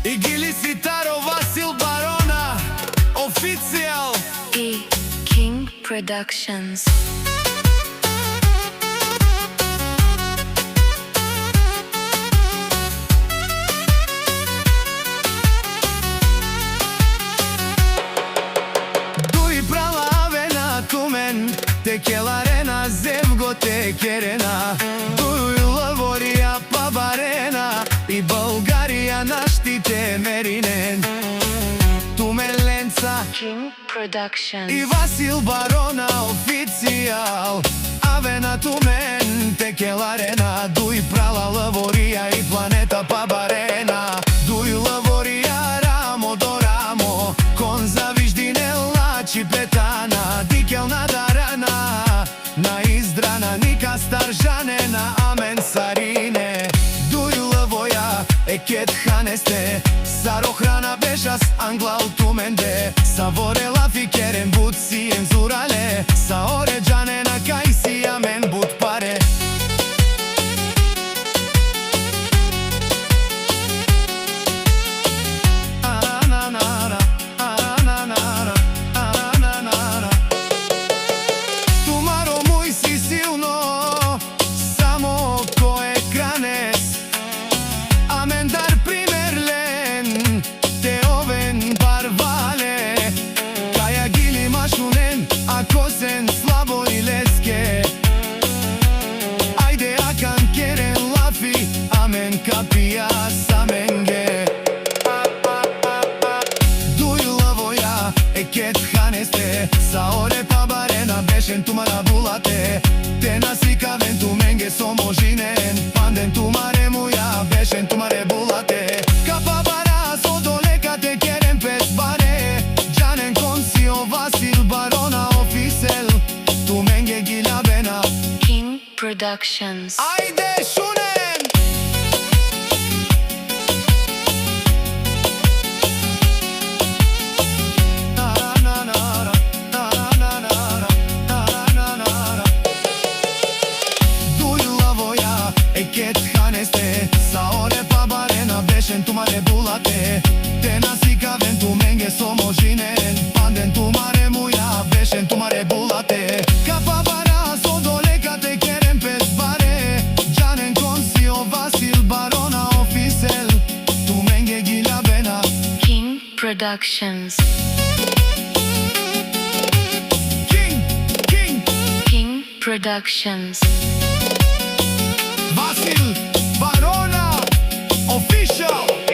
Игили Ситаро, Васил Барона, официјал и King Productions. Дуи права авена тумен, текеларена зевго текерена. Дуи лаворија пабарена, и Българија наштите меринен. Тумеленца King Productions. и Васил Барона, официјал. Авена тумен, текеларена. Дуи прала лаворија и планета пабарена. Дуи лаворија рамо до рамо, кон завиждине лачи петана. Дикел надарана, на издрана, ника старжанена, амен сарине. Дуи лавоја, екет ханесте, сарохрана бешас англал туменде. Саворела фикерен буд сиен зурале, саореджанена кајси амен буд паре. Тумаро мој си силно, само кој е кранес. Амен дар примерлен, те овен барвале. Каја гили машунен, ако сен слабо и леске. Ајде акан керен лафи, амен капија саменге. Дуи лавоја, екет ханесте, саоре пабарена, бешен тумара булате. Те насика вен туменге со можинен, панден тумаре муја, бешен тумаре булате. Капа бара со долека те керен пес баре, джанен консио Васил Барона, офисел, туменге гилјабена. King Productions. Ајде шунен! Дуи лавоја, екет ханесте, саоре пабарена, бешен тумаре булате. Те насика вен туменге со можинен, панден тумаре муја, бешен тумаре булате. Капа бара со долека те керен пес баре, джанен консио Васил Барона, офисел, туменге гилјабена. King Productions. King Productions. Васил Барона, официјал.